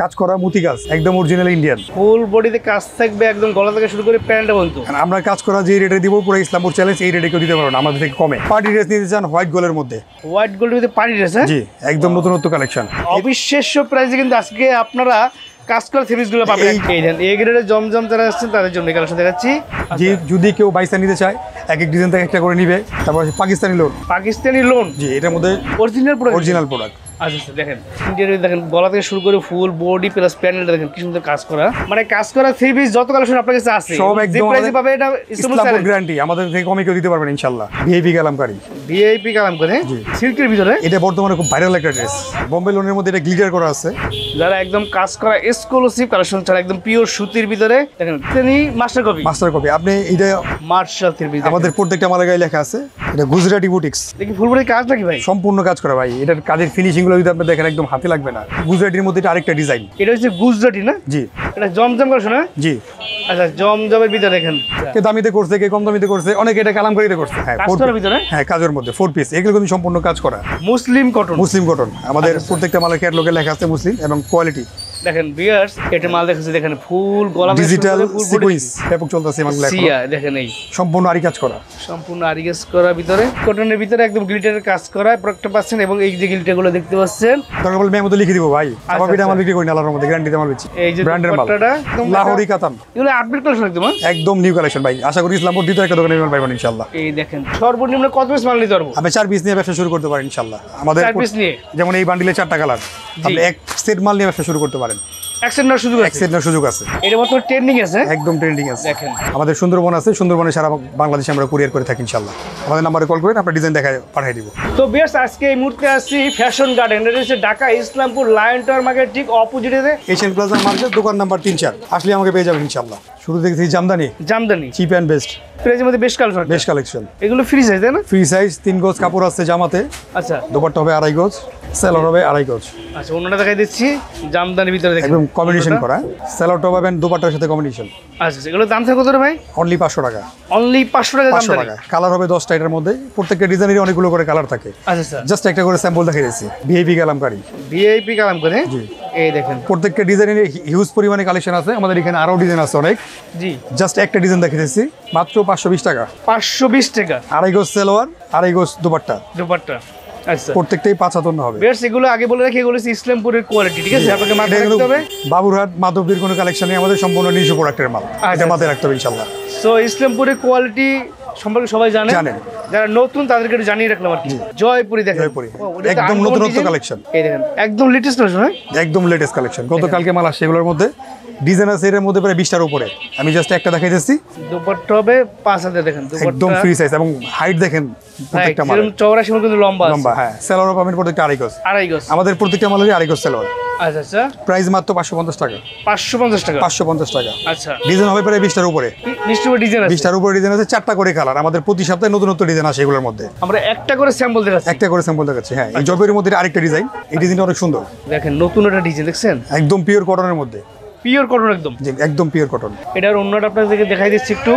কাজ করা মুতি কাজ একদম অরিজিনাল ইন্ডিয়ান ফুল বডিতে কাজ থাকবে একদম গলা থেকে শুরু করে প্যান্টটা পর্যন্ত। আমরা কাজ করা যে রেটে দিব পুরো ইসলামপুর চ্যালেঞ্জ এই রেটে কেউ দিতে পারবো না আমাদের থেকে কমে। পার্টি ড্রেস নিতে চান হোয়াইট গোল্ডের মধ্যে, হোয়াইট গোল্ডের মধ্যে পার্টি ড্রেস? জি একদম নতুনত্ব কালেকশন, অবিশ্বাস্য প্রাইসে কিন্তু আজকে আপনারা কাজ করা থ্রিপিসগুলো পাবেন। এই দেন এই গ্রেডের জমজম যারা আসছেন তাদের জন্য কালেকশন দেখাচ্ছি। জি যদি কেউ বাইসা নিতে চায় এক এক ডিজাইন থেকে একটা করে নিবে। তারপর পাকিস্তানি লোন, পাকিস্তানি লোন, জি এটার মধ্যে অরিজিনাল প্রোডাক্ট। আচ্ছা দেখেন ইন্টেরিয়র দেখেন, গলা থেকে শুরু করে ফুল বডি প্লাস প্যানেলটা দেখেন কি সুন্দর কাজ করা। মানে কাজ করা থ্রি পিস যত কালেকশন আপনার কাছে আছে সব একদম প্রাইসে পাবে। এটা ইসলামপুর গ্যারান্টি, আমাদের থেকে কমে কেউ দিতে পারবেন ইনশাআল্লাহ। ভিআইপি কালামকারী, ভিআইপি কালামকারী জি সিল্কের ভিতরে। এটা বর্তমানে খুব ভাইরাল একটা ড্রেস, বোম্বে লোনের মধ্যে এটা গ্লিটার করা আছে। যারা একদম কাজ করা এক্সক্লুসিভ কালেকশন ছাড়া একদম পিওর সুতির ভিতরে দেখেন তিনি মাস্টার কপি আপনি এটা মার্শাল থ্রি পিস আমাদের প্রত্যেকটা মালের গায়ে লেখা আছে। এটা গুজরাটি বুটিক্স, দেখি ফুলবডি কাজ নাকি ভাই? সম্পূর্ণ কাজ করা ভাই। এটার কাজের ফিনিশিং গুলো যদি আপনি দেখেন একদম হাতে লাগবে না। গুজরাটির মধ্যে এটা আরেকটা ডিজাইন, এটা হচ্ছে গুজরাটি না? জি এটা জমজম কালেকশন না? জি আচ্ছা জমজমের ভিতরে দেখেন কে দামিতে করছে কে কম দামিতে করছে, অনেকে এটা কালামকারীতে করছে। হ্যাঁ কাজের ভিতরে, হ্যাঁ কাজের মধ্যে 4 পিস, এগুলো কিন্তু সম্পূর্ণ কাজ করা। মুসলিম কটন আমাদের প্রত্যেকটা মালের ক্যাটালগে লেখা আছে মুসলিম এবং কোয়ালিটি। দেখেন ভিউয়ার্স এটা মাল দেখেছি, দেখেন ফুল গলা ডিজিটাল সিকোয়েন্স ব্যাপক চলতেছে মাল লেখা। সিয়া দেখেন এই সম্পূর্ণ আরি কাজ করা, সম্পূর্ণ আরি কাজ করা ভিতরে কটনের ভিতরে একদম গ্লিটারের কাজ করা প্রোডাক্টটা পাচ্ছেন। এবং এই যে গ্লিটারগুলো দেখতে পাচ্ছেন দরকার বলে আমি লিখে দিব ভাই। আবার আমরা বিক্রি করি না আল্লাহর মধ্যে, গ্যারান্টিতে মাল বেচি। এই যে ব্র্যান্ডের মাল লাহোরি কাতান, এগুলো আপডেট কালেকশন একদম নিউ কালেকশন ভাই। আশা করি ইসলামপুর দ্বিতীয় একটা দোকানে মাল পাবেন ইনশাআল্লাহ। এই দেখেন সর্বনিম্ন কত পিস মাল নিতে পারবো? আপনি 4 পিস নিয়ে ব্যবসা শুরু করতে পারেন ইনশাআল্লাহ। আমাদের 4 পিস নিয়ে যেমন এই বান্ডিলে 4টা কালার, আপনি এক সেট মাল নিয়ে ব্যবসা শুরু করতে পারেন। এক্সটেন্ডার সুযোগ আছে। এটা বর্তমানে ট্রেন্ডিং আছে, একদম ট্রেন্ডিং আছে। দেখেন আমাদের সুন্দরবন আছে, সুন্দরবনে সারা বাংলাদেশে আমরা কুরিয়ার করে থাকি ইনশাআল্লাহ। আমাদের নম্বরে কল করেন, আমরা ডিজাইন দেখায় পাঠিয়ে দিব। তো বেশ আজকে এই মুহূর্তে আসছি ফ্যাশন গার্ডেন, এটা হচ্ছে Dhaka Islampur lion tower market ঠিক অপোজিটে এশিয়ান প্লাজা মার্কেট দোকান নাম্বার 3-4 আসলে আমাকে পেয়ে যাবেন ইনশাআল্লাহ। শুরু দেখছি জামদানি চিপ এন্ড বেস্ট প্রাইসের মধ্যে বেশ কালেকশন। এগুলো ফ্রি সাইজ তাই না? ফ্রি সাইজ 3 গজ কাপড় আছে জামাতে। আচ্ছা দোপাট্টা হবে 2.5 গজ, সেলর হবে 2.5 গজ। আচ্ছা অন্যটা দেখাই দিচ্ছি জামদানির ভিতরে দেখেন একদম কম্বিনেশন করা, সেলরটা পাবেন দোপাট্টার সাথে কম্বিনেশন। আচ্ছা এগুলো দাম থাকে কত রে ভাই? অনলি 500 টাকা। অনলি 500 টাকা দাম থাকে। কালার হবে 10টা এর মধ্যে, প্রত্যেকটা ডিজাইনেরই অনেকগুলো করে কালার থাকে। আচ্ছা স্যার জাস্ট একটা করে স্যাম্পল দেখাই দিয়েছি। ভিআইপি কালামকারী, জি এই দেখেন প্রত্যেকটা ডিজাইনের হিউজ পরিমাণে কালেকশন আছে। আমাদের এখানে আরো ডিজাইন আছে অনেক। জি জাস্ট একটা ডিজাইন দেখাই দিয়েছি মাত্র 520 টাকা। 520 টাকা, 2.5 গজ সেলোয়ার, 2.5 গজ দোপাট্টা। আচ্ছা প্রত্যেকটাই 5 হাত হবে। বেশ এগুলো আগে বলে রাখি, এগুলো ইসলামপুরের কোয়ালিটি, ঠিক আছে? আপনাকে মাথায় রাখতে হবে বাবুরহাট মাধবদীর কোনো কালেকশন নেই, আমাদের সম্পূর্ণ নিজস্ব প্রোডাক্টের মাল। এটা মাথায় রাখতে হবে ইনশাআল্লাহ। সো ইসলামপুরের কোয়ালিটি সম্পর্কে সবাই জানেন, যারা নতুন তাদেরকে একটু জানিয়ে রাখলাম আর কি। জয়পুরি দেখেন, একদম নতুনত্ব কালেকশন। এই দেখেন একদম লেটেস্ট কালেকশন, একদম লেটেস্ট কালেকশন। গতকালকে মাল আসছে, এগুলোর মধ্যে ডিজাইন আছে এর মধ্যে প্রায় 20টার উপরে। আমি জাস্ট একটা দেখাই দিচ্ছি। দুপাট্টা হবে 5 হাতে, দেখেন একদম ফ্রি সাইজ এবং হাইট দেখেন প্রত্যেকটা মাল চওড়া সীমা কিন্তু লম্বা। হ্যাঁ সেলোয়ার পাবেন প্রত্যেকটা 2.5 গজ। 2.5 গজ আমাদের প্রত্যেকটা মালেরই 2.5 গজ সেলোয়ার। আচ্ছা আচ্ছা প্রাইস মাত্র 550 টাকা। 550 টাকা, 550 টাকা। আচ্ছা ডিজাইন হবে প্রায় 20টার উপরে। 20টার উপরে ডিজাইন আছে, 4টা করে কালার। আমাদের প্রতি সপ্তাহে নতুনত্ব ডিজাইন আসে এগুলোর মধ্যে। আমরা একটা করে স্যাম্পল দেখাচ্ছি। হ্যাঁ এই জয়পুরের মধ্যে আরেকটা ডিজাইন, এই ডিজাইনটা অনেক সুন্দর। দেখেন নতুন একটা ডিজাইন দেখছেন, একদম পিওর কটনের মধ্যে। পিওর কটন একদম পিওর কটন। এটার অন্যটা আপনাদেরকে দেখাই দিচ্ছি একটু।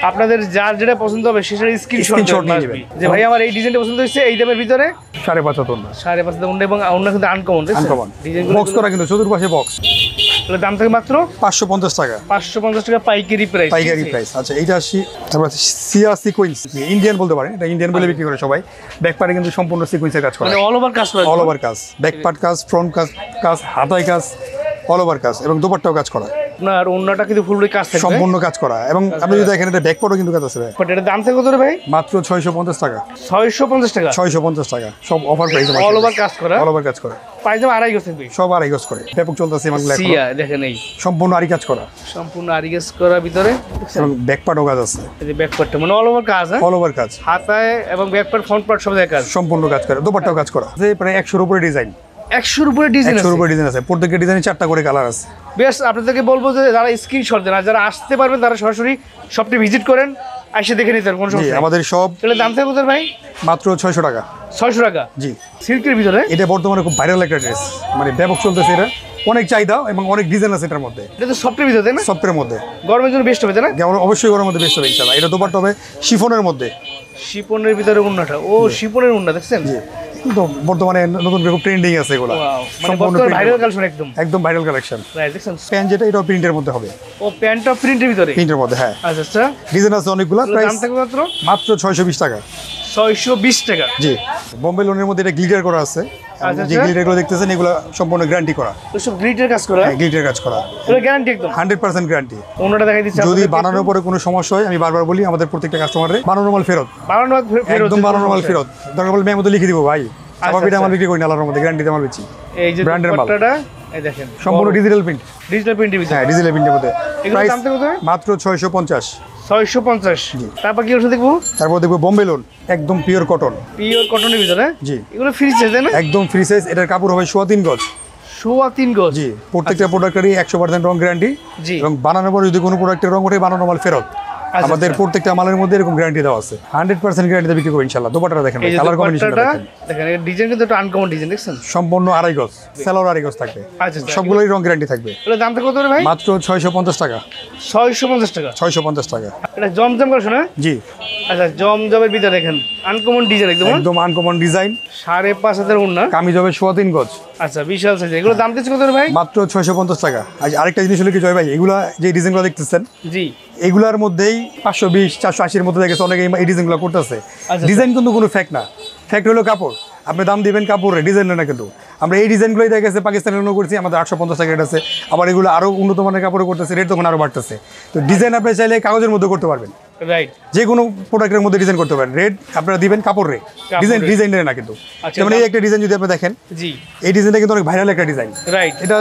আপনাদের যার যেটা পছন্দ হবে সেটার স্ক্রিনশট নিয়ে নেবেন যে ভাই আমার এই ডিজাইনটা পছন্দ হয়েছে, এই দামের ভিতরে 5.5 টাকা এবং অন্য কিন্তু আনকমন ডিজাইনগুলো বক্স করা, কিন্তু চতুর্পাশে বক্স। এর দাম থাকে মাত্র 550 টাকা। 550 টাকা পাইকারি প্রাইস। আচ্ছা এইটা আসি তারপর সিয়া সিকোয়েন্স, ইন্ডিয়ান বলতে পারেন, এটা ইন্ডিয়ান বলে বিক্রি করে সবাই। ব্যাক পার্টে কিন্তু সম্পূর্ণ সিকোয়েন্সের কাজ করা, মানে অল ওভার কাজ, ব্যাক পার্ট কাজ, ফ্রন্ট কাজ, হাতায় কাজ, অল ওভার কাজ এবং দোপাট্টাও কাজ করা। আপনার অন্যটা কিন্তু ফুললি কাজ থাকে, সম্পূর্ণ কাজ করা। এবং আপনি যদি দেখেন এটা ব্যাক পার্টও কিন্তু কাজ আছে। এটার দাম থাকে কত রে ভাই? মাত্র 650 টাকা। 650 টাকা, 650 টাকা। সব অফার প্রাইস, অল ওভার কাজ করা, প্রাইস 2.5 গজ থাকবে। সব 2.5 গজ করে ব্যাপক চলতেছে মাল লেখা। সিয়া দেখেন এই সম্পূর্ণ আরি কাজ করা, করা ভিতরে এবং ব্যাক পার্টও কাজ আছে। এই যে ব্যাক পার্টটা মানে অল ওভার কাজ, অল ওভার কাজ, হাতায় এবং ব্যাক পার্ট ফ্রন্ট পার্ট সব জায়গায় কাজ, সম্পূর্ণ কাজ করে। দোপাট্টাও কাজ করা। প্রায় 100 উপরে ডিজাইন, 100 উপরে ডিজাইন আছে। প্রত্যেকটা ডিজাইনে 4টা করে কালার আছে। বেশ আপনাদেরকে বলবো যে যারা স্ক্রিনশট দেন আর যারা আসতে পারবেন তারা সরাসরি শপটি ভিজিট করেন, এসে দেখে নিতে পারেন। কোন সমস্যা আমাদের সব এর দাম থাকে কত ভাই? মাত্র 600 টাকা। 600 টাকা, জি সিল্কের ভিতরে। এটা বর্তমানে খুব ভাইরাল একটা ড্রেস, মানে ব্যাপক চলতেছে। এটা অনেক চাহিদা এবং অনেক ডিজাইন আছে এটার মধ্যে। এটা তো সফটের ভিতরে না? সফটের মধ্যে, গরমের জন্য বেস্ট হবে তাই না? অবশ্যই গরমের মধ্যে বেস্ট হবে ইনশাআল্লাহ। এটা দোপাট্টা হবে শিফনের মধ্যে, শিপনের ভিতরে উন্নাটা, ও শিপনের উন্না দেখছেন? তো বর্তমানে নতুন খুব ট্রেন্ডিং আছে এগুলো, মানে বর্তমানে ভাইরাল কালেকশন, একদম ভাইরাল কালেকশন। রাইট, দেখছেন প্যান্ট যেটা এটা প্রিন্টের মধ্যে হবে। ও প্যান্টটা প্রিন্টের ভিতরে? প্রিন্টের মধ্যে, হ্যাঁ। আচ্ছা আচ্ছা, ডিজাইন আছে অনেকগুলো, প্রাইস দাম থাকবে মাত্র 620 টাকা। 620 টাকা। জি, বোম্বে লোনের মধ্যে এটা গ্লিটার করা আছে। যে গ্লিটারগুলো দেখতেছেন এগুলো সম্পূর্ণ গ্যারান্টি করা। তো সব গ্লিটার কাজ করা? হ্যাঁ, গ্লিটার কাজ করা, এটা গ্যারান্টি একদম 100% গ্যারান্টি। অন্যটা দেখাই দিচ্ছি, যদি বানানোর পরে কোনো সমস্যা হয়, আমি বারবার বলি আমাদের প্রত্যেকটা কাস্টমারের বানানোর মাল ফেরত, একদম বানানোর মাল ফেরত। দরকার বলে মেমো লিখে দিব ভাই, এটা আমার বিক্রি করি না, আলাদার মধ্যে গ্যারান্টিতে মাল বেচি। এই যে ব্র্যান্ডের মাল, এই দেখেন সম্পূর্ণ ডিজিটাল প্রিন্ট। ডিজিটাল প্রিন্টের ভিতরে? হ্যাঁ, ডিজিটাল প্রিন্টের মধ্যে। প্রাইস দাম কত? মাত্র 650। 650। তারপর কি ওষুধ দেখবো? তারপর দেখবো বোম্বে লোন, একদম পিওর কটন। পিওর কটনের ভিতরে? জি। এগুলো ফ্রি সাইজ না? একদম ফ্রি সাইজ। এটার কাপড় হবে 3.25 গজ। 3.25 গজ? জি। প্রত্যেকটা প্রোডাক্টেরই 100% রং গ্যারান্টি। জি। এবং বানানোর পর যদি কোনো প্রোডাক্টের রং ওঠে, বানানো মাল ফেরত। আমাদের প্রত্যেকটা মালের মধ্যে এরকম গ্যারান্টি দেওয়া আছে, 100% গ্যারান্টিতে বিক্রি করব ইনশাআল্লাহ। দোপাট্টাটা দেখেন, কালার কম্বিনেশনটা দেখেন, এর ডিজাইন কিন্তু একটা আনকমন ডিজাইন, দেখছেন? সম্পূর্ণ 2.5 গজ, সেলর 2.5 গজ থাকবে। আচ্ছা, সবগুলোই রং গ্যারান্টি থাকবে। এর দামটা কত রে ভাই? মাত্র 650 টাকা। 650 টাকা? 650 টাকা। এটা জমজম কালেকশন? হ্যাঁ জি। আচ্ছা, জমজমের ভিতরে দেখেন আনকমন ডিজাইন, একদম আনকমন ডিজাইন। 5,500 উন্না, কামিজ হবে 3.25 গজ। আচ্ছা, বিশাল সাইজ। এগুলো দাম দিচ্ছে কত রে ভাই? মাত্র 650 টাকা। আজ আরেকটা জিনিস হলো কি জয় ভাই, এগুলা যে ডিজাইনগুলো দেখতেছেন, জি, এগুলার মধ্যেই 520 480 এর মধ্যে দেখেছে অনেকে এই ডিজাইনগুলো করতেছে। ডিজাইন কিন্তু কোনো ফেক না, ফেক হলো কাপড়। আপনি দাম দিবেন কাপড়ে, ডিজাইন না। কিন্তু আমরা এই ডিজাইনগুলোই দেখেছে পাকিস্তানের অন্য করছি, আমাদের 850 টাকা রেট আছে। আবার এগুলো আরও উন্নত মানের কাপড়ে করতেছে, রেট তখন আরও বাড়তেছে। তো ডিজাইন আপনি চাইলে কাগজের মধ্যে করতে পারবেন, রাইট, যে কোনো প্রোডাক্টের মধ্যে ডিজাইন করতে পারেন। রেট আপনারা দিবেন কাপড় রে, ডিজাইনের না। কিন্তু যেমন এই একটা ডিজাইন যদি আপনি দেখেন, জি, এই ডিজাইনটা কিন্তু অনেক ভাইরাল একটা ডিজাইন, রাইট। এটা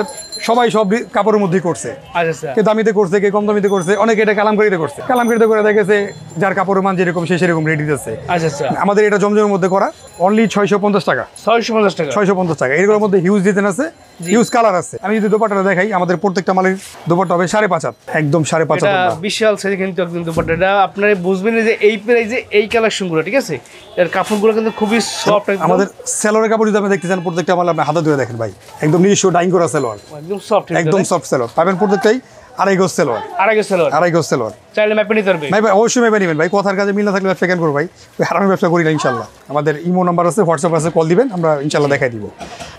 সবাই সব কাপড়ের মধ্যেই করছে। আচ্ছা, কে দামিতে করছে, কে কম দামিতে করছে, অনেকে এটা কালামকারিতে করছে। কালামকারিতে করে দেখেছে যার কাপড়ের মান যেরকম সে সেরকম রেট দিতেছে। আচ্ছা, আমাদের এটা জমজমের মধ্যে করা, অনলি 650 টাকা। 650 টাকা? 650 টাকা। এগুলোর মধ্যে হিউজ ডিজাইন আছে, হিউজ কালার আছে। আমি যদি দোপাট্টাটা দেখাই, আমাদের প্রত্যেকটা মালের দোপাট্টা হবে 5.5 হাত, একদম 5.5 হাত। এটা বিশাল সাইজ কিন্তু একদম দোপাট্টাটা। আপনারা বুঝবেন যে এই প্রাইসে এই কালেকশনগুলো, ঠিক আছে, এর কাপড়গুলো কিন্তু খুবই সফট। আমাদের সেলরের কাপড় যদি আপনি দেখতে চান, প্রত্যেকটা মাল আপনি হাতে ধরে দেখেন ভাই, একদম নিজস্ব ডাইং করা সেলর, একদম সফট, একদম সফট সেলর পাবেন। প্রত্যেকটাই 2.5 গজ সেলর। 2.5 গজ সেলর? চাইলে ম্যাপে নিতে পারবে ভাই, অবশ্যই ম্যাপে নেবেন ভাই। কথার কাজে মিল না থাকলে ব্যবসা কেন করবো ভাই? হারানোর ব্যবসা করি না ইনশাল্লাহ। আমাদের ইমো নাম্বার আছে, হোয়াটসঅ্যাপ আছে, কল দিবেন, আমরা ইনশাল্লাহ দেখাই দিব।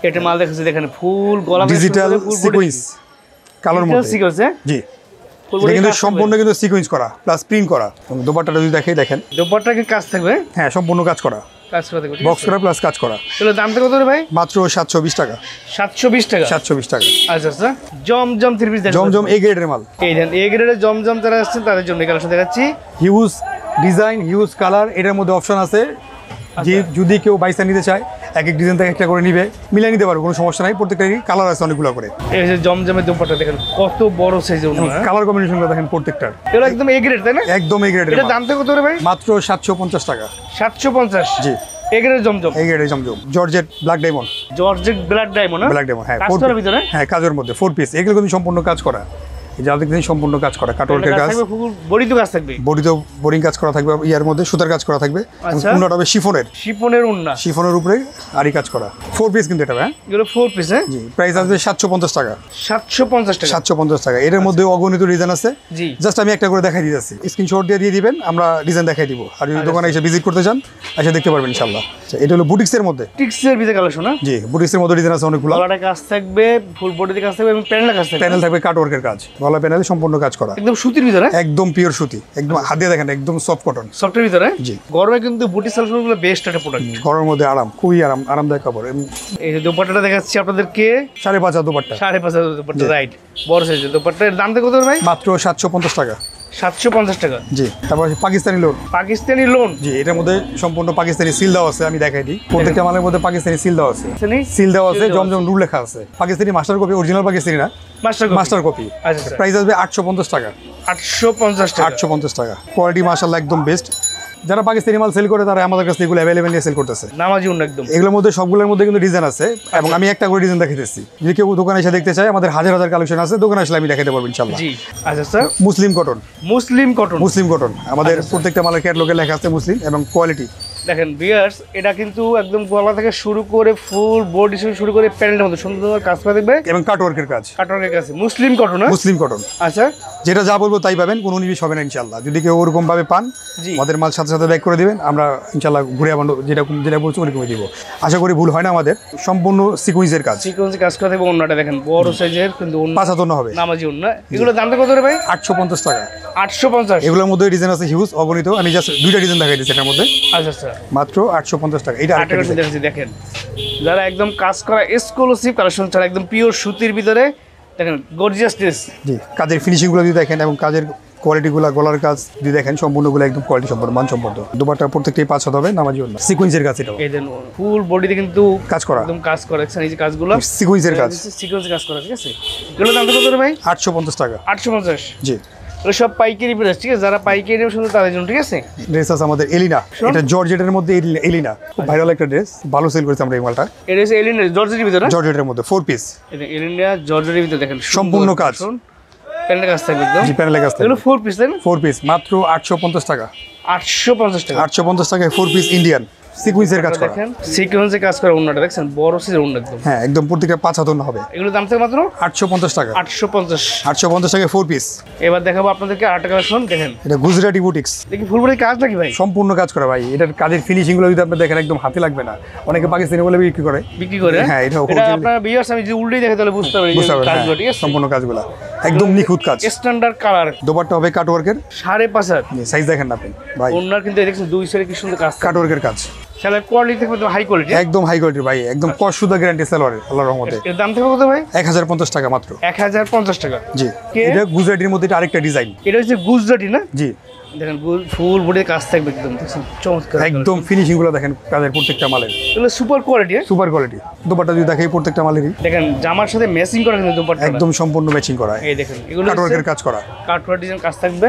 এটা মাল দেখেছি, দেখেন ফুল গলা ডিজিটাল সিকোয়েন্স কালার মধ্যে। সিকোয়েন্স? জি, এটা কিন্তু সম্পূর্ণ কিন্তু সিকোয়েন্স করা প্লাস প্রিন্ট করা। এবং দোপাট্টাটা যদি দেখাই, দেখেন দোপাট্টা কি কাজ থাকবে? হ্যাঁ, সম্পূর্ণ কাজ করা, কাজ করা থাকবে, বক্স করা প্লাস কাজ করা। তাহলে দামটা কত রে ভাই? মাত্র 720 টাকা। 720 টাকা? 720 টাকা। আচ্ছা আচ্ছা, জমজম থ্রি পিস, জমজম এ গ্রেডের মাল। এই দেন এ গ্রেডের জমজম যারা আসছেন তাদের জন্য কালেকশন দেখাচ্ছি। Huge design, huge colour. এটার মধ্যে অপশন আছে যে যদি কেউ বাইসা নিতে চায়, এক এক ডিজাইন থেকে একটা করে নিবে, মিলিয়ে নিতে পারবে, কোনো সমস্যা নাই। প্রত্যেকটারই কালার আছে অনেকগুলো করে। এই যে জমজমের দোপাট্টা দেখেন কত বড় সাইজের, কালার কম্বিনেশনগুলো দেখেন প্রত্যেকটার। এগুলো একদম এ গ্রেড, তাই না? একদম এ গ্রেডের। এটা দামটা কত রে ভাই? মাত্র 750 টাকা। 750? জি, এ গ্রেডের জমজম। এই গ্রেডের জমজম georgette black diamond. Georgette black diamond? Black diamond, হ্যাঁ। কাজ করার ভিতরে? হ্যাঁ, কাজের মধ্যে 4 পিস। এগুলো কিন্তু সম্পূর্ণ কাজ করা। যা দেখতেছেন সম্পূর্ণ কাজ করা, কাটওয়ার্কের কাজ। বডিতে কাজ থাকবে? বডিতে বোরিং কাজ করা থাকবে, ইয়ার মধ্যে সুতার কাজ করা থাকবে। উন্নাটা হবে শিফনের। শিফনের উন্না? শিফনের উপরে আরি কাজ করা। 4 পিস কিন্তু এটা, হ্যাঁ। এগুলো 4 পিস? হ্যাঁ। জি, প্রাইস আছে 750 টাকা। 750 টাকা? 750 টাকা। এর মধ্যে অগণিত ডিজাইন আছে। জি, জাস্ট আমি একটা করে দেখাই দিতেছি, স্ক্রিনশট দিয়ে দিবেন, আমরা ডিজাইন দেখাই দিব। আর যদি দোকানে এসে ভিজিট করতে চান, এসে দেখতে পারবেন ইনশাআল্লাহ। এটা হলো বুটিক্সের মধ্যে। বুটিক্সের ভিতরে কালেকশন? না, জি, বুটিক্সের মধ্যে ডিজাইন আছে অনেকগুলো। গলাটা কাজ থাকবে, ফুল বডিতে কাজ থাকবে এবং প্যানেলে কাজ থাকবে। প্যানেল থাকবে কাটওয়ার্কের কাজ, গলা প্যানেলে সম্পূর্ণ কাজ করা, একদম সুতির ভিতরে, একদম পিওর সুতি, একদম হাত দিয়ে দেখেন, একদম সফট কটন, সফটের ভিতরে। জি, গরমে কিন্তু বুটি সালফারগুলো বেস্ট একটা প্রোডাক্ট। গরমের মধ্যে আরাম, খুবই আরামদায়ক কাপড়। এই যে দোপাট্টাটা দেখাচ্ছি আপনাদেরকে, 5.5 হাত দোপাট্টা। 5.5 হাত দোপাট্টা, রাইট, বড় সাইজের দোপাট্টার দামটা কত ভাই? মাত্র 750 টাকা। 750 টাকা? জি। তারপর পাকিস্তানি লোন। পাকিস্তানি লোন? জি, এটার মধ্যে সম্পূর্ণ পাকিস্তানি সিল দেওয়া আছে, আমি দেখাই দিই। প্রত্যেকটা মালের মধ্যে পাকিস্তানি সিল দেওয়া আছে, সিল দেওয়া আছে, জমজম রুল লেখা আছে। Pakistani master copy, original Pakistani না, মাস্টার কপি। আচ্ছা, প্রাইস আসবে 850 টাকা। 850 টাকা? 850 টাকা। কোয়ালিটি মাশাআল্লাহ একদম বেস্ট। যারা পাকিস্তানি মাল সেল করে তারা আমাদের কাছে এগুলো অ্যাভেলেবেল নিয়ে সেল করতেছে। নামাজি উন্না একদম। এগুলোর মধ্যে সবগুলোর মধ্যে কিন্তু ডিজাইন আছে এবং আমি একটা করে ডিজাইন দেখাইতেছি। যদি কেউ দোকানে এসে দেখতে চায়, আমাদের হাজার হাজার কালেকশন আছে, দোকানে আসলে আমি দেখাতে পারবো ইনশাআল্লাহ। জি। আচ্ছা স্যার, মুসলিম কটন? মুসলিম কটন, আমাদের প্রত্যেকটা মালের ক্যাটালগে লেখা আছে মুসলিম, এবং কোয়ালিটি দেখেন ভিউয়ার্স, এটা কিন্তু একদম গলা থেকে শুরু করে ফুল বডি শুরু করে প্যানেলের মধ্যে সুন্দর কাজ করা দেখবে এবং কাটওয়ার্কের কাজ। কাটওয়ার্কের কাছে মুসলিম কটন না? মুসলিম কটন। আচ্ছা, যেটা যা বলবো তাই পাবেন, কোনো নিবিশ হবে না ইনশাআল্লাহ। যদি কেউ ওরকম ভাবে পান জি আমাদের মাল সাথে সাথে ব্যাক করে দিবেন, আমরা ইনশাআল্লাহ ঘুরে আবার যেটা বলছি ওরকমই দিব। আশা করি ভুল হয় না আমাদের। সম্পূর্ণ সিকুয়েন্সের কাজ। সিকোয়েন্সে কাজ করা থাকবে। অন্যটা দেখেন বড় সাইজের কিন্তু 5 হবে। নামাজি অন্য। এগুলো দামটা কত রে ভাই? 850 টাকা। 850। এগুলোর মধ্যে ডিজাইন আছে হিউজ অগণিত। আমি জাস্ট দুইটা ডিজাইন দেখাই দিচ্ছি এটার মধ্যে। আচ্ছা আচ্ছা, মাত্র 850 টাকা। এটা আরেকটা ডিজাইন। দেখেন দেখেন, যারা একদম কাজ করা এক্সক্লুসিভ কালেকশন ছাড়া একদম পিওর সুতির ভিতরে দেখেন গর্জিয়াস ড্রেস। জি, কাজের ফিনিশিংগুলো যদি দেখেন এবং কাজের কোয়ালিটিগুলো, গলার কাজ যদি দেখেন, সম্পূর্ণগুলো একদম কোয়ালিটি সম্পন্ন, মানসম্পন্ন। দুপাট্টা প্রত্যেকটাই 5 হবে নামাজি জন্য। সিকোয়েন্সের কাজ এটা। এই দেন ফুল বডিতে কিন্তু কাজ করা, একদম কাজ করা। দেখছেন এই যে কাজগুলো সিকোয়েন্সের কাজ। সিকোয়েন্সের কাজ করা, ঠিক আছে? এগুলো দাম কত রে ভাই? 850 টাকা। 850। জি, এগুলো সব পাইকারি প্রাইস, ঠিক আছে? যারা পাইকারি নেবে শুধু তাদের জন্য, ঠিক আছে? ড্রেস আছে আমাদের এলিনা। এটা জর্জেটের মধ্যে এলিনা, খুব ভাইরাল একটা ড্রেস, ভালো সেল করেছে আমরা এই মালটা। এটা হচ্ছে এলিনা জর্জেটের ভিতরে, জর্জেটের মধ্যে 4 পিস। এটা এলিনা জর্জেটের ভিতরে দেখেন সম্পূর্ণ কাজ। প্যানেলের কাজ থাকবে একদম। জি, প্যানেলের কাজ। এগুলো 4 পিস তাই না? 4 পিস মাত্র 850 টাকা। 850 টাকা। 850 টাকায় 4 পিস ইন্ডিয়ান সিকোয়েন্সের কাজ করা। দেখেন সিকোয়েন্সে কাজ করা ওন্নাটা দেখছেন, বড় সাইজের ওন্না একদম। হ্যাঁ, একদম প্রত্যেকটা 5 হবে। এগুলো দাম থেকে মাত্র 850 টাকা। 850। 850 টাকায় 4 পিস। এবার দেখাবো আপনাদেরকে আরেকটা কালেকশন। দেখেন এটা গুজরাটি বুটিক্স। দেখি ফুল বডি কাজ নাকি ভাই? সম্পূর্ণ কাজ করা ভাই। এটার কাজের ফিনিশিং গুলো যদি আপনি দেখেন একদম হাতে লাগবে না। অনেকে পাকিস্তানি বলে বিক্রি করে। হ্যাঁ, এটা আপনার ভিউয়ার্স আমি যদি উল্টেই দেখে তাহলে বুঝতে পারবেন কাজগুলো, ঠিক আছে? সম্পূর্ণ কাজগুলো একদম নিখুঁত কাজ। Standard colour. দোপাট্টা হবে কাটওয়ার্কের। 5.5 সাইজ দেখেন না আপনি ভাই। ওন্নার কিন্তু দেখছেন দুই সাইডে কি সুন্দর কাজ। কাটওয়ার্কের কাজ। সেলার কোয়ালিটি থেকে হাই কোয়ালিটি, একদম হাই কোয়ালিটি ভাই। একদম কসুদা গ্যারান্টি সেলরের, আল্লাহর রহমতে। এর দাম থেকে কত ভাই? 1050 টাকা মাত্র। 1050 টাকা। জি, এটা গুজরাটির মধ্যে এটা আরেকটা ডিজাইন। এটা হচ্ছে গুজরাটি না? জি, দেখেন ফুল বডির কাজ থাকবে একদম, দেখছেন চমৎকার। একদম ফিনিশিং গুলো দেখেন কাজের প্রত্যেকটা মালের। এগুলো super quality. Super quality. Dupatta যদি দেখাই প্রত্যেকটা মালেরই দেখেন জামার সাথে ম্যাচিং করা কিন্তু দুপাট্টা একদম সম্পূর্ণ ম্যাচিং করা। এই দেখেন এগুলো কাটওয়ার্কের কাজ করা, কাটওয়ার্ক ডিজাইন কাজ থাকবে,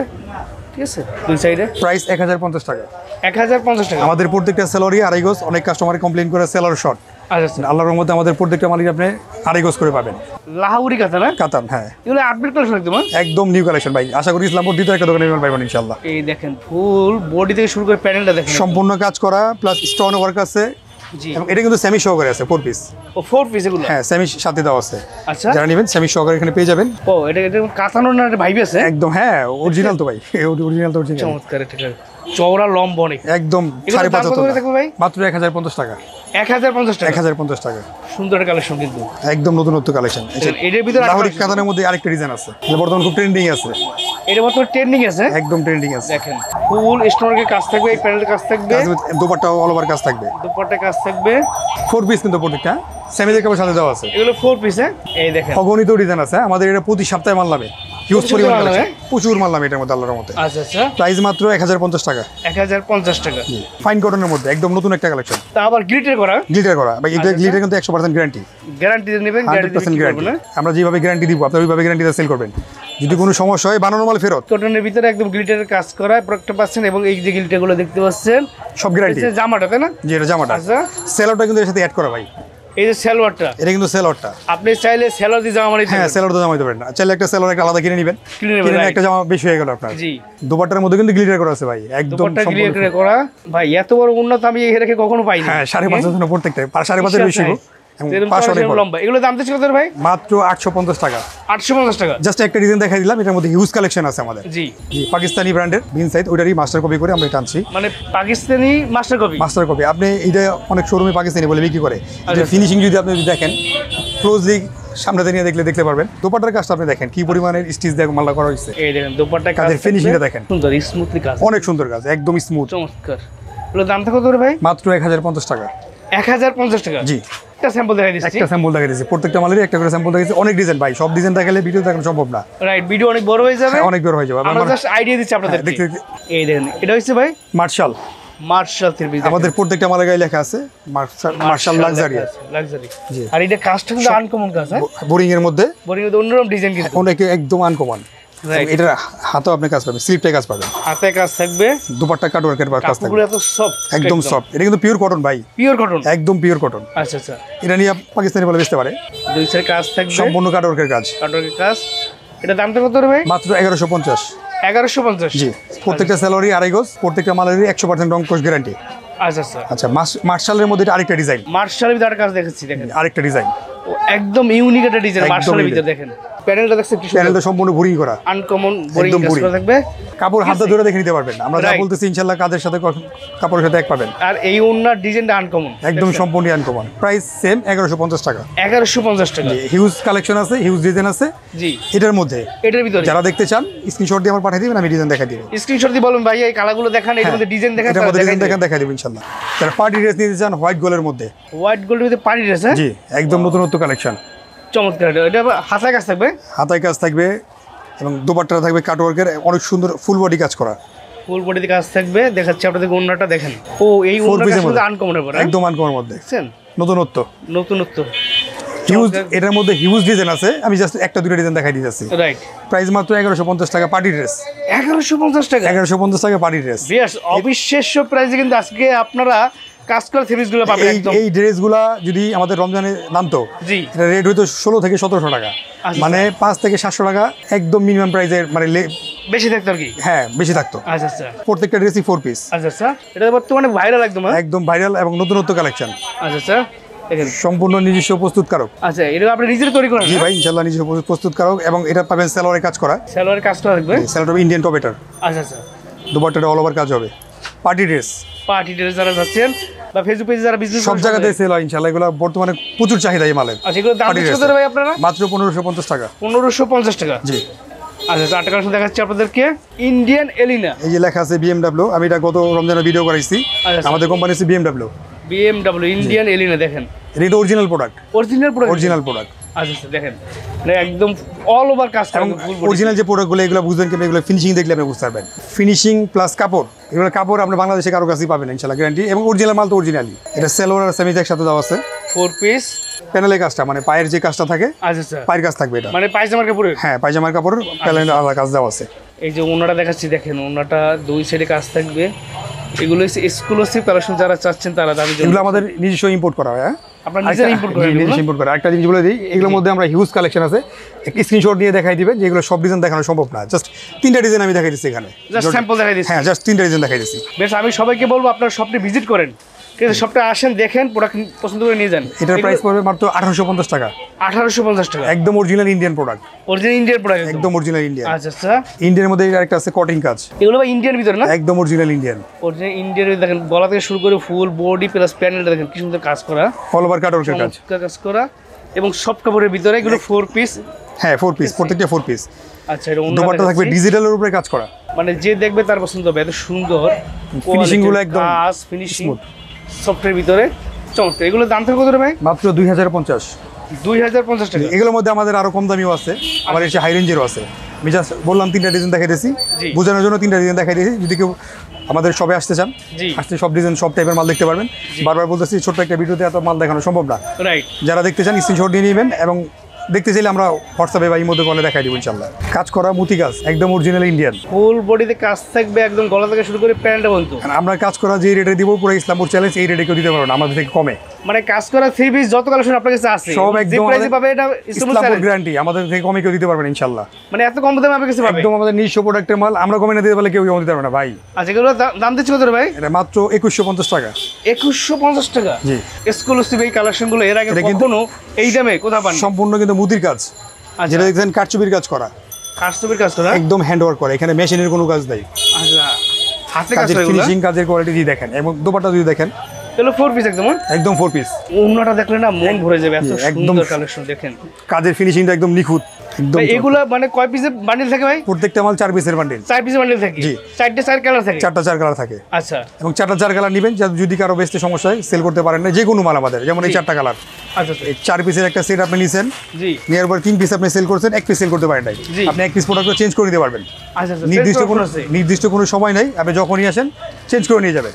ঠিক আছে? দুই সাইডে। প্রাইস 1050 টাকা। 1050 টাকা। আমাদের প্রত্যেকটা সেলরই আড়াই গজ। অনেক কাস্টমার কমপ্লেইন করে সেলর শর্ট। আচ্ছা, আল্লাহর রহমতে আমাদের প্রত্যেকটা মালিক আপনি আড়াই গজ করে পাবেন। লাহাউরি কাতা না? কাতান, হ্যাঁ। এগুলো আপডেট কালেকশন একদম, একদম নিউ কালেকশন ভাই। আশা করি ইসলামপুর দ্বিতীয় একটা দোকানে পাবেন ইনশাআল্লাহ। এই দেখেন ফুল বডি থেকে শুরু করে প্যানেলটা দেখেন সম্পূর্ণ কাজ করা, প্লাস স্টোন ওয়ার্ক আছে। জি, এবং এটা কিন্তু সেমি সহকারে আছে 4 পিস। ও 4 পিস এগুলো? হ্যাঁ, সেমি সাথে দেওয়া আছে। আচ্ছা, যারা নেবেন সেমি সহকারে এখানে পেয়ে যাবেন। ও এটা কাতানোর না একটা ভাইবি আছে একদম, হ্যাঁ, অরিজিনাল তো ভাই। অরিজিনাল তো অরিজিনাল। চমৎকার। ঠিক আছে, চওড়া লম্বা অনেক। একদম এগুলোর দাম কত করে থাকবে ভাই? মাত্র 1050 টাকা। 1050 টাকা। 1050 টাকা। সুন্দর একটা কালেকশন কিন্তু একদম নতুনত্ব কালেকশন। এটার ভিতরে লাহোরি কাতানের মধ্যে আরেকটা ডিজাইন আছে, এটা বর্তমানে খুব ট্রেন্ডিং আছে। এটা বর্তমানে ট্রেন্ডিং আছে, একদম ট্রেন্ডিং আছে। দেখেন ফুল স্টোনের কাজ থাকবে, এই প্যানেলের কাজ থাকবে, দোপাট্টা অল ওভার কাজ থাকবে, দুপাট্টার কাজ থাকবে। 4 পিস কিন্তু প্রত্যেকটা সেমিজের কাপড় সাথে দেওয়া আছে। এগুলো 4 পিসে। এই দেখেন অগণিত ডিজাইন আছে আমাদের। এটা প্রতি সপ্তাহে মাল নামে, হিউজ পরিমাণ আছে, প্রচুর মাল নামে এটার মধ্যে আল্লাহর রহমতে। আচ্ছা আচ্ছা, প্রাইস মাত্র 1050 টাকা। 1050 টাকা। ফাইন কটনের মধ্যে একদম নতুন একটা কালেকশন। তা আবার গ্লিটার করা, গ্লিটার করা ভাই। এটা গ্লিটার কিন্তু 100% গ্যারান্টি। গ্যারান্টি নেবেন, 100% গ্যারান্টি। আমরা যেভাবে গ্যারান্টি দিব আপনি ওইভাবে গ্যারান্টিতে সেল করবেন। যদি কোনো সমস্যা হয় বানানো মাল ফেরত। কটনের ভিতরে একদম গ্লিটারের কাজ করা প্রোডাক্টটা পাচ্ছেন, এবং এই যে গ্লিটারগুলো দেখতে পাচ্ছেন সব গ্যারান্টি। জামাটা তাই না? জি, এটা জামাটা। আচ্ছা, সেলরটা কিন্তু এর সাথে অ্যাড করা ভাই। এই যে সেলওয়ারটা, এটা কিন্তু সেলরটা। আপনি চাইলে সেলর দিয়ে জামা মারিতে হ্যাঁ, সেলর তো জামাই দেবেন না, চাইলে একটা সেলর একটা আলাদা কিনে নেবেন। কিনে একটা জামা বেশি হয়ে গেল আপনার। জি, দোপাট্টার মধ্যে কিন্তু গ্লিটার করা আছে ভাই। একদম দুপাট্টা গ্লিটার করা ভাই। এত বড় উন্নত আমি এর আগে কখনো পাইনি। হ্যাঁ, 5.5 জন্য প্রত্যেকটা 5.5 বেশি গো। এবং 5 অনেক বড়। লম্বা। এগুলো দাম দিচ্ছি কত ভাই? মাত্র 850 টাকা। 850 টাকা। জাস্ট একটা ডিজাইন দেখাই দিলাম, এটার মধ্যে হিউজ কালেকশন আছে আমাদের। জি জি, পাকিস্তানি ব্র্যান্ডের বিন সাইড, ওইটারই মাস্টার কপি করে আমরা এটা আনছি। মানে Pakistani master copy. Master copy আপনি এটা অনেক শোরুমে পাকিস্তানি বলে বিক্রি করে। এটা ফিনিশিং যদি আপনি দেখেন ক্লোজলি, সামনে নিয়ে দেখলে পারবেন। দোপাট্টার কাজটা আপনি দেখেন কি পরিমাণের স্টিচ দিয়ে মাল্লা করা হয়েছে। এই দেখেন দোপাট্টা কাজের ফিনিশিংটা দেখেন, সুন্দর স্মুথলি কাজ, অনেক সুন্দর কাজ, একদম স্মুথ, চমৎকার। এগুলো দাম কত করে ভাই? মাত্র 1050 টাকা। 1050 টাকা। জি, একটা স্যাম্পল দেখাই দিচ্ছি। একটা স্যাম্পল দেখাই দিচ্ছি, প্রত্যেকটা মালেরই একটা করে স্যাম্পল দেখাইছি। অনেক ডিজাইন ভাই, সব ডিজাইন দেখালে ভিডিও দেখানো সম্ভব না। রাইট, ভিডিও অনেক বড় হয়ে যাবে, অনেক বড় হয়ে যাবে। আমরা জাস্ট আইডিয়া দিচ্ছি আপনাদের। দেখতে এই দেখেন এটা হচ্ছে ভাই মার্শাল। Martial three piece. আমাদের প্রত্যেকটা মালের গায়ে লেখা আছে মার্শাল লাক্সারি। জি, আর এটা কাজটা কিন্তু আনকমন কাজ। হ্যাঁ, বোরিং এর মধ্যে বোরিং এর অন্যরকম ডিজাইন কিন্তু অনেকে একদম আনকমন। এটা হাতেও আপনি কাজ পাবেন, স্লিপটাই কাজ পাবেন, হাতে কাজ থাকবে, দুপাট্টা কাটওয়ার্কের কাজ থাকবে, কাপড়গুলো এত সফট, একদম সফট। এটা কিন্তু পিওর কটন ভাই, পিওর কটন, একদম পিওর কটন। আচ্ছা আচ্ছা, এটা নিয়ে পাকিস্তানি বলে বেচতে পারে। দুই সাইড কাজ থাকবে, সম্পূর্ণ কাটওয়ার্কের কাজ, কাটওয়ার্কের কাজ। এটা দামটা কত রে ভাই? মাত্র 1150। 1150। জি, প্রত্যেকটা স্যালারি আড়াই গজ, প্রত্যেকটা মালেরই 100% রং কোশ গ্যারান্টি। আচ্ছা আচ্ছা আচ্ছা মার্শালের মধ্যে এটা আরেকটা ডিজাইন, মার্শালের ভিতরে কাজ দেখেছি দেখেন, আরেকটা ডিজাইন ও একদম ইউনিক একটা ডিজাইন একদম মার্শালের unique। ভিতরে দেখেন প্যানেলটা দেখছেন কি সুন্দর, প্যানেলটা সম্পূর্ণ বোরিং করা, আনকমন বোরিং একদম কাজ boring। করা থাকবে। কাপড় হাতে ধরে দেখে নিতে পারবেন, আমরা যা Right। বলতেছি ইনশাআল্লাহ কাজের সাথে কাপড়ের সাথে এক পাবেন, আর এই ওন্নার ডিজাইনটা আনকমন, একদম সম্পূর্ণ আনকমন। প্রাইস সেম 1150 টাকা। 1150 টাকা। হিউজ কালেকশন আছে, হিউজ ডিজাইন আছে জি এটার মধ্যে। এটার ভিতরে যারা দেখতে চান স্ক্রিনশট দিয়ে আমার পাঠিয়ে দিবেন, আমি ডিজাইন দেখাই দিব। স্ক্রিনশট দিয়ে বলুন ভাই এই কালারগুলো দেখান, এর মধ্যে ডিজাইন দেখান, এটার মধ্যে ডিজাইন দেখাই দিব ইনশাআল্লাহ। যারা পার্টি ড্রেস নিতে চান হোয়াইট গোল্ডের মধ্যে, হোয়াইট গোল্ডের ভিতরে পানি ড্রেস, হ্যাঁ জি একদম নতুনত্ব কালেকশন, চমৎকার। এটা হাতায় কাজ থাকবে, হাতায় কাজ থাকবে এবং দোপাট্টা থাকবে কাটওয়ার্কের, অনেক সুন্দর ফুল বডি কাজ করা, ফুল বডিতে কাজ থাকবে। দেখাচ্ছি আপনাদের ওন্নাটা দেখেন, ও এই Four ওন্নাটা piece এর শুধু মধ্যে। আনকমনের পরে একদম আনকমনের মধ্যে দেখছেন, নতুনত্ব, নতুনত্ব হিউজ। এটার মধ্যে হিউজ ডিজাইন আছে, আমি জাস্ট একটা দুটো ডিজাইন দেখাই দিতেছি। রাইট। প্রাইস মাত্র 1150 টাকা পার্টি ড্রেস, 1150 টাকা। 1150 টাকা পার্টি ড্রেস। বেশ অবিশ্বাস্য প্রাইসে কিন্তু আজকে আপনারা কাজ করা থ্রিপিসগুলো পাবেন একদম। এই ড্রেসগুলা যদি আমাদের রমজানে নামতো, জি এটা রেট হইতো 16 থেকে 1700 টাকা, আচ্ছা। মানে 5 থেকে 700 টাকা একদম মিনিমাম প্রাইসের, মানে বেশি থাকতো আর কি। হ্যাঁ বেশি থাকতো। আচ্ছা আচ্ছা প্রত্যেকটা ড্রেসই 4 পিস, আচ্ছা আচ্ছা। এটা বর্তমানে ভাইরাল একদম, হ্যাঁ? একদম ভাইরাল এবং নতুনত্ব কালেকশন, আচ্ছা আচ্ছা দেখেন। সম্পূর্ণ নিজস্ব প্রস্তুতকারক। আচ্ছা এটা আপনি নিজের তৈরি করেন? জি ভাই ইনশাআল্লাহ নিজস্ব প্রস্তুতকারক, এবং এটা পাবেন সালোয়ারে কাজ করা, সালোয়ারের কাজ করা থাকবে। সালোয়ার ইন্ডিয়ান টপেটার, আচ্ছা আচ্ছা। দুপাট্টাটা অল ওভার কাজ হবে। পার্টি ড্রেস পার্টি ড্রেস যারা যাচ্ছেন বা ফেসবুক পেজে যারা বিজনেস সব জায়গাতে সেল হয় ইনশাআল্লাহ, এগুলো বর্তমানে প্রচুর চাহিদা এই মালের। আচ্ছা এগুলো দাম party কত dress। ভাই আপনারা? মাত্র 1550 টাকা। 1550 টাকা। জি আচ্ছা আচ্ছা। আটটা কালেকশন দেখাচ্ছি আপনাদেরকে, ইন্ডিয়ান এলিনা। এই যে লেখা আছে BMW, আমি এটা গত রমজানের ভিডিও করাইছি, আচ্ছা। আমাদের কোম্পানি হচ্ছে BMW, BMW ইন্ডিয়ান এলিনা দেখেন, এটা original product, original product. Original product আচ্ছা আচ্ছা দেখেন, মানে একদম অল ওভার কাজ করা এবং full body। অরিজিনাল যে প্রোডাক্টগুলো এগুলো বুঝবেন কেমন, এগুলো ফিনিশিং দেখলে আপনি বুঝতে পারবেন। ফিনিশিং প্লাস কাপড়, এগুলো কাপড় আপনি বাংলাদেশে কারো কাছেই পাবেন ইনশাআল্লাহ, গ্যারান্টি। এবং অরিজিনাল মাল তো অরিজিনালি, এটা সেলোয়ার আর সেমিজ একসাথে দেওয়া আছে। 4 পিস প্যানেলের কাজটা মানে পায়ের যে কাজটা থাকে, আচ্ছা আচ্ছা, পায়ের কাজ থাকবে এটা, মানে পায়জামার কাপড়ের। হ্যাঁ পায়জামার কাপড় প্যানেলের আলাদা কাজ দেওয়া আছে। এই যে ওনাটা দেখাচ্ছি দেখেন, ওনাটা দুই সাইডে কাজ থাকবে। এগুলো হচ্ছে এক্সক্লুসিভ কালেকশন, যারা চাচ্ছেন তারা দামি জন্য। এগুলো আমাদের নিজস্ব ইম্পোর্ট করা হয়। আপনারা নিজেরা ইম্পোর্ট করেন? নিজস্ব ইম্পোর্ট করা। একটা জিনিস বলে দিই, এগুলোর মধ্যে আমরা হিউজ কালেকশন আছে, স্ক্রিনশট নিয়ে দেখাই দিবেন, যেগুলো সব ডিজাইন দেখানো সম্ভব না। জাস্ট 3টা ডিজাইন আমি দেখাই দিচ্ছি এখানে, জাস্ট স্যাম্পল দেখাই দিচ্ছি। হ্যাঁ জাস্ট 3টা ডিজাইন দেখাই দিচ্ছি। বেশ, আমি সবাইকে বলবো আপনারা শপটি ভিজিট করেন, ঠিক আছে? শপটা আসেন, দেখেন, প্রোডাক্ট পছন্দ করে নিয়ে যান। এটার প্রাইস পড়বে মাত্র 1850 টাকা, 1850 টাকা। একদম original Indian product, original Indian product একদম অরিজিনাল ইন্ডিয়ান। আচ্ছা আচ্ছা। ইন্ডিয়ানের মধ্যে আরেকটা আছে কটিং কাজ, এগুলো ভাই ইন্ডিয়ান ভিতরে না? একদম অরিজিনাল ইন্ডিয়ান। অরিজিনাল ইন্ডিয়ান দেখেন, গলা থেকে শুরু করে ফুল বডি প্লাস প্যানেলটা দেখেন কি সুন্দর কাজ করা, অল ওভার কাটওয়ার্কের কাজ, চমৎকার কাজ করা। এবং সব কাপড়ের ভিতরে এগুলো 4 পিস। হ্যাঁ 4 পিস, প্রত্যেকটা 4 পিস। আচ্ছা এটা ওন্না দুপাট্টা থাকবে দেখাচ্ছি। ডিজিটালের উপরে কাজ করা, মানে যে দেখবে তার পছন্দ হবে, এত সুন্দর ফিনিশিং গুলো একদম কাজ, ফিনিশিং smooth। সফটের ভিতরে চমৎকার। এগুলো দাম থেকে কত রে ভাই? মাত্র 2050। 2050 টাকা। এগুলোর মধ্যে আমাদের আরো কম দামিও আছে, আবার এসে হাই রেঞ্জেরও আছে। আমি জাস্ট বললাম 3টা ডিজাইন দেখাই দিয়েছি, জি। বোঝানোর জন্য 3টা ডিজাইন দেখাই দিয়েছি। যদি কেউ আমাদের শপে আসতে চান, জি আসতে সব ডিজাইন সব টাইপের মাল দেখতে পারবেন। বারবার বলতেছি ছোট্ট একটা ভিডিওতে এত মাল দেখানো সম্ভব না। রাইট। যারা দেখতে চান স্ক্রিনশট নিয়ে নেবেন, এবং দেখতে চাইলে আমরা হোয়াটসঅ্যাপে বা ইমোতে কলে দেখাই দিব ইনশাআল্লাহ। কাজ করা মুতি কাজ, একদম অরিজিনাল ইন্ডিয়ান। ফুল বডিতে কাজ থাকবে, একদম গলা থেকে শুরু করে প্যান্টটা পর্যন্ত। আমরা কাজ করা যে রেটে দিব, পুরো ইসলামপুর চ্যালেঞ্জ এই রেটে কেউ দিতে পারবো না আমাদের থেকে কমে। মানে কাজ করা 3 পিস যত কালেকশন আপনার কাছে আছে সব যে একদম প্রাইসে পাবে এটা ইসলামপুর গ্যারান্টি, আমাদের থেকে কমে কেউ দিতে পারবেন ইনশাআল্লাহ। মানে এত কম দামে আপনার কাছে পাবে একদম আমাদের নিজস্ব প্রোডাক্টের মাল, আমরা কমে না দিতে পারলে কেউ কমে দিতে পারবে না ভাই। আচ্ছা এগুলো দাম দিচ্ছি কত রে ভাই? এটা মাত্র 2150 টাকা। 2150 টাকা। জি। এক্সক্লুসিভ এই কালেকশনগুলো এর আগে এটা কিন্তু কখনো এই দামে কোথাও পান? সম্পূর্ণ কিন্তু মুদির কাজ, আচ্ছা যেটা দেখছেন কারচুপির কাজ করা, কাস্টমার কাজ করা একদম হ্যান্ড ওয়ার্ক করা, এখানে মেশিনের কোনো কাজ নাই। আচ্ছা হাতে কাজ কাজের করা এগুলো? ফিনিশিং, কাজের কোয়ালিটি দিয়ে দেখেন, এবং দোপাট্টা যদি দেখেন এগুলো 4 পিস একদম, হ্যাঁ? একদম 4 পিস। ওন্নাটা দেখলে না মন ভরে যাবে, এত একদম সুন্দর কালেকশন দেখেন। কাজের ফিনিশিংটা একদম নিখুঁত, একদম। ভাই এগুলো মানে কয় পিসের বান্ডিল থাকে ভাই? প্রত্যেকটা মাল 4 পিসের বান্ডিল, 4 পিসের বান্ডিল থাকে? জি। 4টে 4 কালার থাকে? 4টা 4 কালার থাকে। আচ্ছা এবং 4টা 4 কালার নেবেন, যদি কারো বেচতে সমস্যা হয় সেল করতে পারেন না, যে কোনো মাল আমাদের, যেমন এই জি। 4টা কালার। আচ্ছা এই 4 পিসের একটা সেট আপনি নিছেন, জি নেওয়ার পর 3 পিস আপনি সেল করছেন, 1 পিস সেল করতে পারেন নাই, জি। আপনি 1 পিস প্রোডাক্ট চেঞ্জ করে নিতে পারবেন। আচ্ছা আচ্ছা নির্দিষ্ট কোনো সময় নাই, আপনি যখনই আসেন চেঞ্জ করে নিয়ে যাবেন।